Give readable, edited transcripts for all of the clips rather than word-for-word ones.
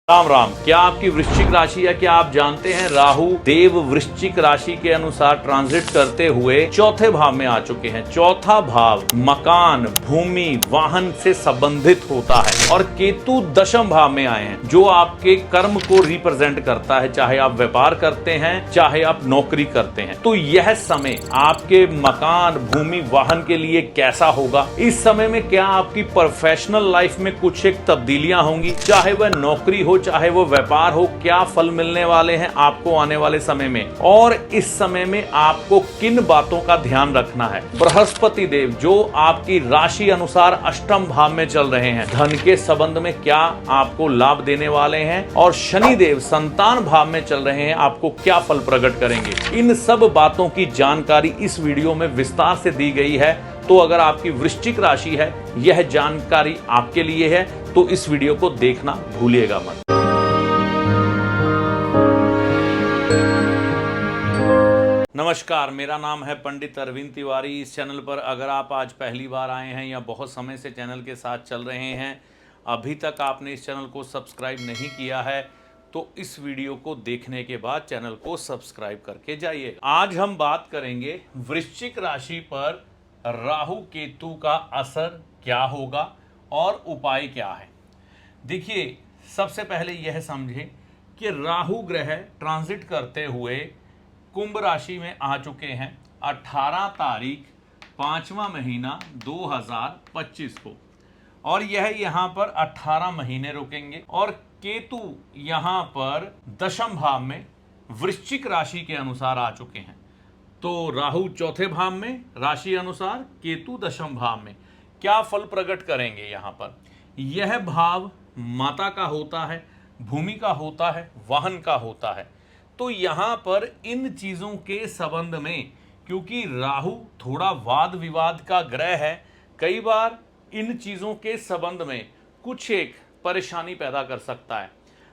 राम राम। क्या आपकी वृश्चिक राशि है? क्या आप जानते हैं राहु देव वृश्चिक राशि के अनुसार ट्रांजिट करते हुए चौथे भाव में आ चुके हैं। चौथा भाव मकान, भूमि, वाहन से संबंधित होता है और केतु दशम भाव में आए हैं जो आपके कर्म को रिप्रेजेंट करता है। चाहे आप व्यापार करते हैं, चाहे आप नौकरी करते हैं, तो यह समय आपके मकान, भूमि, वाहन के लिए कैसा होगा? इस समय में क्या आपकी प्रोफेशनल लाइफ में कुछ एक तब्दीलियां होंगी? चाहे वह नौकरी हो, चाहे वो व्यापार हो, क्या फल मिलने वाले हैं आपको आने वाले समय में? और इस समय में आपको किन बातों का ध्यान रखना है? बृहस्पति देव जो आपकी राशि अनुसार अष्टम भाव में चल रहे हैं, धन के संबंध में क्या आपको लाभ देने वाले हैं? और शनि देव संतान भाव में चल रहे हैं, आपको क्या फल प्रकट करेंगे? इन सब बातों की जानकारी इस वीडियो में विस्तार से दी गई है। तो अगर आपकी वृश्चिक राशि है, यह जानकारी आपके लिए है, तो इस वीडियो को देखना भूलिएगा मत। नमस्कार, मेरा नाम है पंडित अरविंद तिवारी। इस चैनल पर अगर आप आज पहली बार आए हैं या बहुत समय से चैनल के साथ चल रहे हैं, अभी तक आपने इस चैनल को सब्सक्राइब नहीं किया है, तो इस वीडियो को देखने के बाद चैनल को सब्सक्राइब करके जाइए। आज हम बात करेंगे वृश्चिक राशि पर राहु केतु का असर क्या होगा और उपाय क्या है। देखिए, सबसे पहले यह समझें कि राहु ग्रह ट्रांजिट करते हुए कुंभ राशि में आ चुके हैं 18 तारीख 5वां महीना 2025 को, और यह यहां पर 18 महीने रुकेंगे। और केतु यहां पर दशम भाव में वृश्चिक राशि के अनुसार आ चुके हैं। तो राहु चौथे भाव में राशि अनुसार, केतु दशम भाव में। क्या फल प्रकट करेंगे? यहां पर यह भाव माता का होता है, भूमि का होता है, वाहन का होता है। तो यहां पर इन चीजों के संबंध में, क्योंकि राहु थोड़ा वाद विवाद का ग्रह है, कई बार इन चीजों के संबंध में कुछ एक परेशानी पैदा कर सकता है।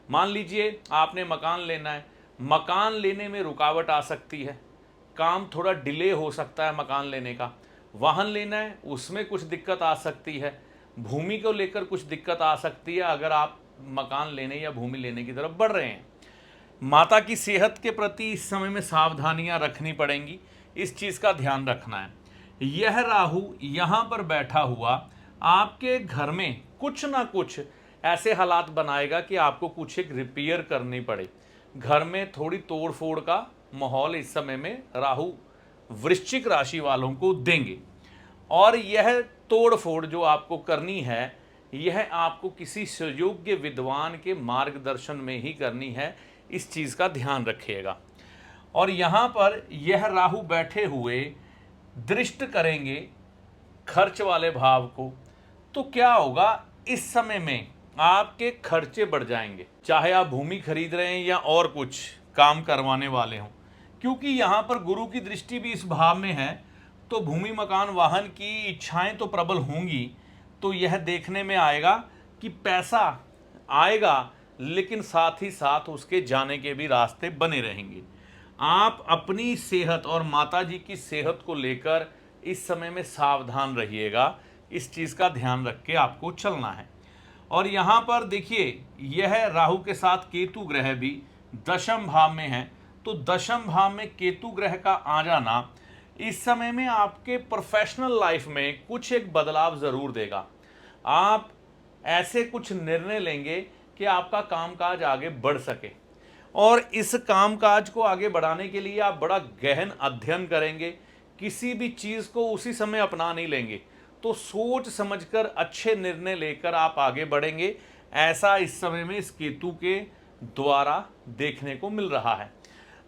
मान लीजिए आपने मकान लेना है, मकान लेने में रुकावट आ सकती है, काम थोड़ा डिले हो सकता है मकान लेने का। वाहन लेना है, उसमें कुछ दिक्कत आ सकती है। भूमि को लेकर कुछ दिक्कत आ सकती है अगर आप मकान लेने या भूमि लेने की तरफ बढ़ रहे हैं। माता की सेहत के प्रति इस समय में सावधानियां रखनी पड़ेंगी, इस चीज़ का ध्यान रखना है। यह राहु यहाँ पर बैठा हुआ आपके घर में कुछ ना कुछ ऐसे हालात बनाएगा कि आपको कुछ एक रिपेयर करनी पड़े। घर में थोड़ी तोड़ फोड़ का माहौल इस समय में राहु वृश्चिक राशि वालों को देंगे। और यह तोड़ फोड़ जो आपको करनी है, यह आपको किसी सुयोग्य विद्वान के मार्गदर्शन में ही करनी है, इस चीज़ का ध्यान रखिएगा। और यहाँ पर यह राहु बैठे हुए दृष्ट करेंगे खर्च वाले भाव को, तो क्या होगा? इस समय में आपके खर्चे बढ़ जाएंगे, चाहे आप भूमि खरीद रहे हैं या और कुछ काम करवाने वाले हों। क्योंकि यहाँ पर गुरु की दृष्टि भी इस भाव में है, तो भूमि, मकान, वाहन की इच्छाएं तो प्रबल होंगी। तो यह देखने में आएगा कि पैसा आएगा, लेकिन साथ ही साथ उसके जाने के भी रास्ते बने रहेंगे। आप अपनी सेहत और माताजी की सेहत को लेकर इस समय में सावधान रहिएगा, इस चीज़ का ध्यान रख के आपको चलना है। और यहाँ पर देखिए, यह राहु के साथ केतु ग्रह भी दशम भाव में है, तो दशम भाव में केतु ग्रह का आ जाना इस समय में आपके प्रोफेशनल लाइफ में कुछ एक बदलाव ज़रूर देगा। आप ऐसे कुछ निर्णय लेंगे कि आपका कामकाज आगे बढ़ सके, और इस कामकाज को आगे बढ़ाने के लिए आप बड़ा गहन अध्ययन करेंगे। किसी भी चीज़ को उसी समय अपना नहीं लेंगे, तो सोच समझकर अच्छे निर्णय लेकर आप आगे बढ़ेंगे। ऐसा इस समय में इस केतु के द्वारा देखने को मिल रहा है।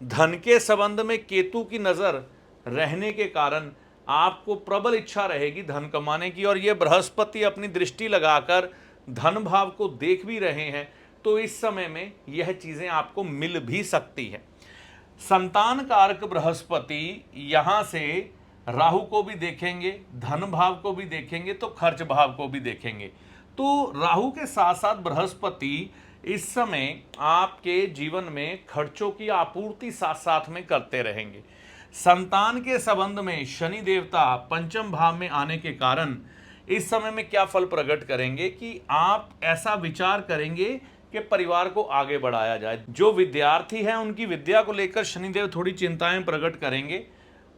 धन के संबंध में केतु की नज़र रहने के कारण आपको प्रबल इच्छा रहेगी धन कमाने की, और ये बृहस्पति अपनी दृष्टि लगाकर धन भाव को देख भी रहे हैं, तो इस समय में यह चीज़ें आपको मिल भी सकती है। संतान कारक बृहस्पति यहाँ से राहु को भी देखेंगे, धन भाव को भी देखेंगे, तो खर्च भाव को भी देखेंगे। तो राहु के साथ साथ बृहस्पति इस समय आपके जीवन में खर्चों की आपूर्ति साथ साथ में करते रहेंगे। संतान के संबंध में शनि देवता पंचम भाव में आने के कारण इस समय में क्या फल प्रकट करेंगे कि आप ऐसा विचार करेंगे कि परिवार को आगे बढ़ाया जाए। जो विद्यार्थी हैं उनकी विद्या को लेकर शनिदेव थोड़ी चिंताएं प्रकट करेंगे,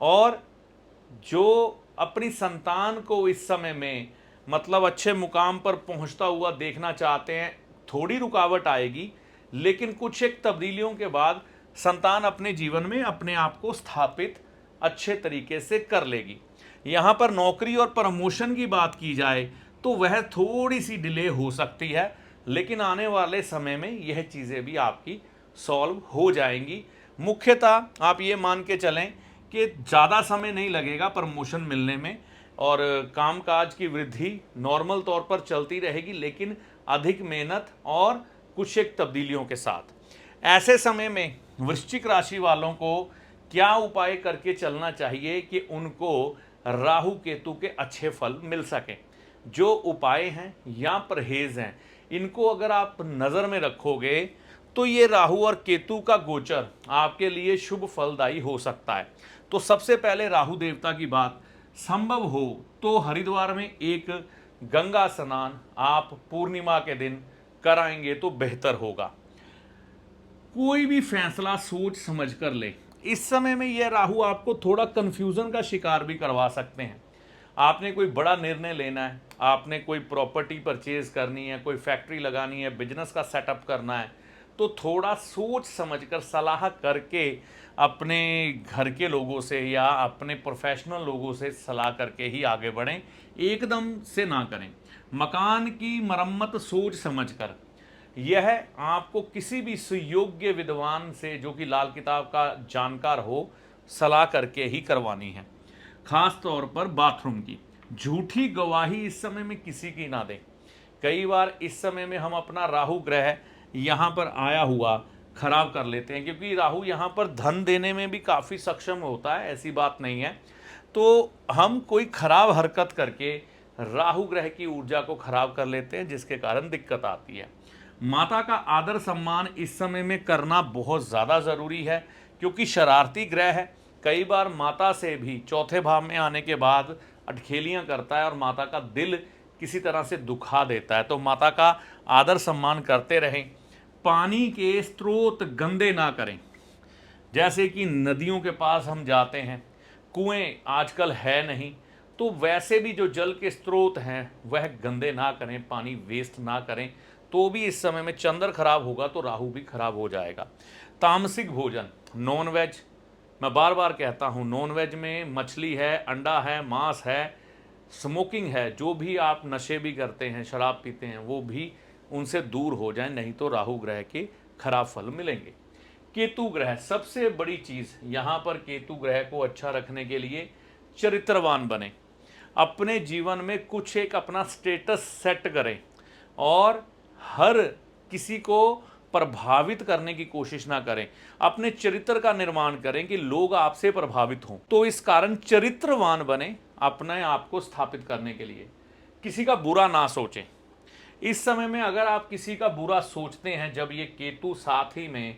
और जो अपनी संतान को इस समय में मतलब अच्छे मुकाम पर पहुंचता हुआ देखना चाहते हैं, थोड़ी रुकावट आएगी, लेकिन कुछ एक तब्दीलियों के बाद संतान अपने जीवन में अपने आप को स्थापित अच्छे तरीके से कर लेगी। यहाँ पर नौकरी और प्रमोशन की बात की जाए तो वह थोड़ी सी डिले हो सकती है, लेकिन आने वाले समय में यह चीज़ें भी आपकी सॉल्व हो जाएंगी। मुख्यतः आप ये मान के चलें कि ज़्यादा समय नहीं लगेगा प्रमोशन मिलने में, और कामकाज की वृद्धि नॉर्मल तौर पर चलती रहेगी, लेकिन अधिक मेहनत और कुछ एक तब्दीलियों के साथ। ऐसे समय में वृश्चिक राशि वालों को क्या उपाय करके चलना चाहिए कि उनको राहु केतु के अच्छे फल मिल सकें। जो उपाय हैं या परहेज हैं, इनको अगर आप नज़र में रखोगे तो ये राहु और केतु का गोचर आपके लिए शुभ फलदायी हो सकता है। तो सबसे पहले राहु देवता की बात, संभव हो तो हरिद्वार में एक गंगा स्नान आप पूर्णिमा के दिन कराएंगे तो बेहतर होगा। कोई भी फैसला सोच समझ कर ले। इस समय में यह राहु आपको थोड़ा कंफ्यूजन का शिकार भी करवा सकते हैं। आपने कोई बड़ा निर्णय लेना है, आपने कोई प्रॉपर्टी परचेज करनी है, कोई फैक्ट्री लगानी है, बिजनेस का सेटअप करना है, तो थोड़ा सोच समझकर सलाह करके अपने घर के लोगों से या अपने प्रोफेशनल लोगों से सलाह करके ही आगे बढ़ें, एकदम से ना करें। मकान की मरम्मत सोच समझकर, यह आपको किसी भी सुयोग्य विद्वान से जो कि लाल किताब का जानकार हो, सलाह करके ही करवानी है। खास तौर पर बाथरूम की झूठी गवाही इस समय में किसी की ना दें। कई बार इस समय में हम अपना राहु ग्रह यहाँ पर आया हुआ खराब कर लेते हैं, क्योंकि राहु यहाँ पर धन देने में भी काफ़ी सक्षम होता है, ऐसी बात नहीं है। तो हम कोई खराब हरकत करके राहु ग्रह की ऊर्जा को खराब कर लेते हैं, जिसके कारण दिक्कत आती है। माता का आदर सम्मान इस समय में करना बहुत ज़्यादा ज़रूरी है, क्योंकि शरारती ग्रह है। कई बार माता से भी चौथे भाव में आने के बाद अटखेलियाँ करता है और माता का दिल किसी तरह से दुखा देता है। तो माता का आदर सम्मान करते रहें। पानी के स्रोत गंदे ना करें, जैसे कि नदियों के पास हम जाते हैं, कुएं आजकल है नहीं, तो वैसे भी जो जल के स्रोत हैं वह गंदे ना करें, पानी वेस्ट ना करें। तो भी इस समय में चंद्र खराब होगा तो राहु भी खराब हो जाएगा। तामसिक भोजन, नॉन वेज, मैं बार बार कहता हूँ, नॉन वेज में मछली है, अंडा है, मांस है, स्मोकिंग है, जो भी आप नशे भी करते हैं, शराब पीते हैं, वो भी उनसे दूर हो जाएं, नहीं तो राहु ग्रह के खराब फल मिलेंगे। केतु ग्रह, सबसे बड़ी चीज़ यहाँ पर केतु ग्रह को अच्छा रखने के लिए चरित्रवान बने। अपने जीवन में कुछ एक अपना स्टेटस सेट करें और हर किसी को प्रभावित करने की कोशिश ना करें। अपने चरित्र का निर्माण करें कि लोग आपसे प्रभावित हों। तो इस कारण चरित्रवान बने अपने आप को स्थापित करने के लिए। किसी का बुरा ना सोचें। इस समय में अगर आप किसी का बुरा सोचते हैं, जब ये केतु साथ ही में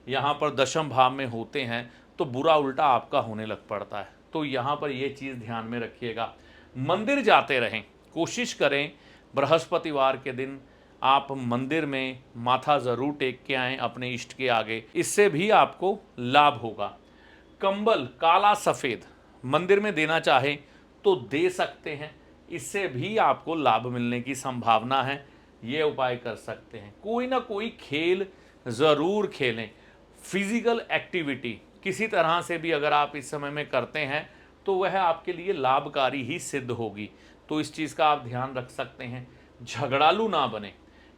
यहाँ पर दशम भाव में होते हैं, तो बुरा उल्टा आपका होने लग पड़ता है। तो यहाँ पर ये चीज़ ध्यान में रखिएगा। मंदिर जाते रहें, कोशिश करें बृहस्पतिवार के दिन आप मंदिर में माथा ज़रूर टेक के आएँ अपने इष्ट के आगे, इससे भी आपको लाभ होगा। कंबल काला सफ़ेद मंदिर में देना चाहें तो दे सकते हैं, इससे भी आपको लाभ मिलने की संभावना है। ये उपाय कर सकते हैं। कोई ना कोई खेल ज़रूर खेलें। फिजिकल एक्टिविटी किसी तरह से भी अगर आप इस समय में करते हैं तो वह आपके लिए लाभकारी ही सिद्ध होगी। तो इस चीज़ का आप ध्यान रख सकते हैं। झगड़ालू ना बने।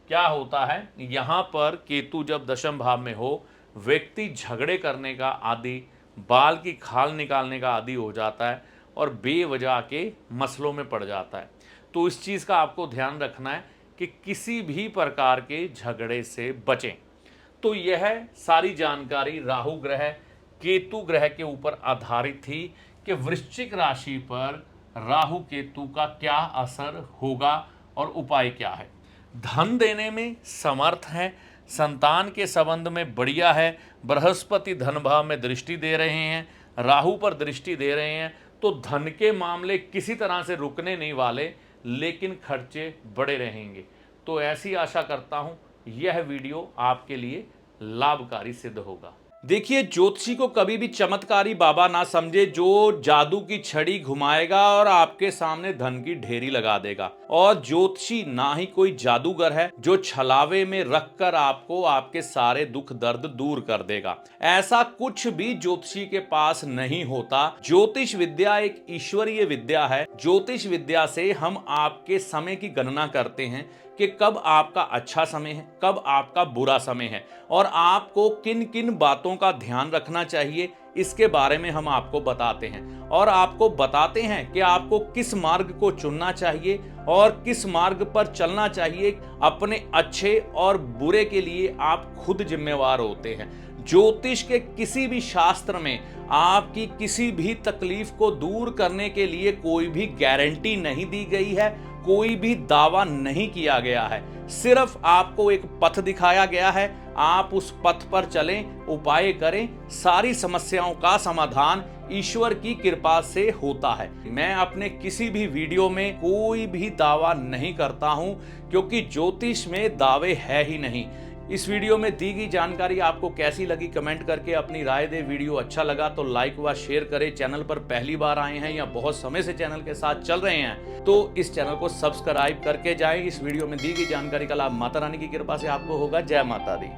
क्या होता है, यहाँ पर केतु जब दशम भाव में हो, व्यक्ति झगड़े करने का आदि, बाल की खाल निकालने का आदि हो जाता है और बेवजह के मसलों में पड़ जाता है। तो इस चीज़ का आपको ध्यान रखना है कि किसी भी प्रकार के झगड़े से बचें। तो यह सारी जानकारी राहु ग्रह केतु ग्रह के ऊपर आधारित थी कि वृश्चिक राशि पर राहु केतु का क्या असर होगा और उपाय क्या है। धन देने में समर्थ है, संतान के संबंध में बढ़िया है। बृहस्पति धन भाव में दृष्टि दे रहे हैं, राहु पर दृष्टि दे रहे हैं, तो धन के मामले किसी तरह से रुकने नहीं वाले, लेकिन खर्चे बड़े रहेंगे। तो ऐसी आशा करता हूँ यह वीडियो आपके लिए लाभकारी सिद्ध होगा। देखिए, ज्योतिषी को कभी भी चमत्कारी बाबा ना समझे जो जादू की छड़ी घुमाएगा और आपके सामने धन की ढेरी लगा देगा। और ज्योतिषी ना ही कोई जादूगर है जो छलावे में रखकर आपको आपके सारे दुख दर्द दूर कर देगा। ऐसा कुछ भी ज्योतिषी के पास नहीं होता। ज्योतिष विद्या एक ईश्वरीय विद्या है। ज्योतिष विद्या से हम आपके समय की गणना करते हैं कि कब आपका अच्छा समय है, कब आपका बुरा समय है और आपको किन किन बातों का ध्यान रखना चाहिए, इसके बारे में हम आपको बताते हैं। और आपको बताते हैं कि आपको किस मार्ग को चुनना चाहिए और किस मार्ग पर चलना चाहिए। अपने अच्छे और बुरे के लिए आप खुद जिम्मेवार होते हैं। ज्योतिष के किसी भी शास्त्र में आपकी किसी भी तकलीफ को दूर करने के लिए कोई भी गारंटी नहीं दी गई है, कोई भी दावा नहीं किया गया है। सिर्फ आपको एक पथ दिखाया गया है, आप उस पथ पर चलें, उपाय करें, सारी समस्याओं का समाधान ईश्वर की कृपा से होता है। मैं अपने किसी भी वीडियो में कोई भी दावा नहीं करता हूं, क्योंकि ज्योतिष में दावे है ही नहीं। इस वीडियो में दी गई जानकारी आपको कैसी लगी कमेंट करके अपनी राय दे। वीडियो अच्छा लगा तो लाइक व शेयर करें। चैनल पर पहली बार आए हैं या बहुत समय से चैनल के साथ चल रहे हैं तो इस चैनल को सब्सक्राइब करके जाएं। इस वीडियो में दी गई जानकारी का लाभ माता रानी की कृपा से आपको होगा। जय माता दी।